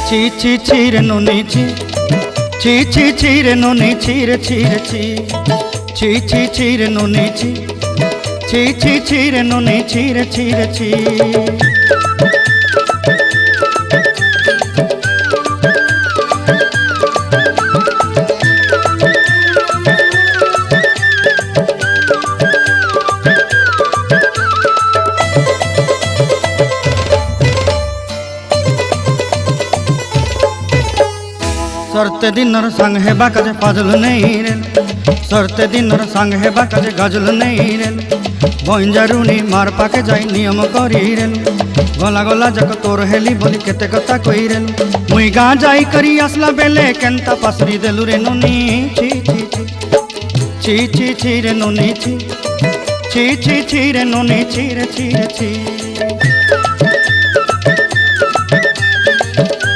ছি ছি ছি রে নুনি ছি, ছি ছি ছি রে নুনি ছি রে ছি রে ছি, ছি ছি ছি রে নুনি ছি, ছি ছি ছি রে নুনি ছি রে ছি রে ছি। सरते दिनर संग हेबा काजे फाजल नहीं रेल, सरते दिनर संग हेबा काजे गाजल नहीं रेल, बंजारुनी मार पाके जाई नियम करी रेल, गला गला जक तोर हेली बोली केते कथा कई रेल, मुई गाँ जाई करी आसला बेले केंता पासरी देलु रे नुनी ची ची ची ची ची ची रे नुनी ची, ची ची ची रे नुनी ची रे ची रे ची।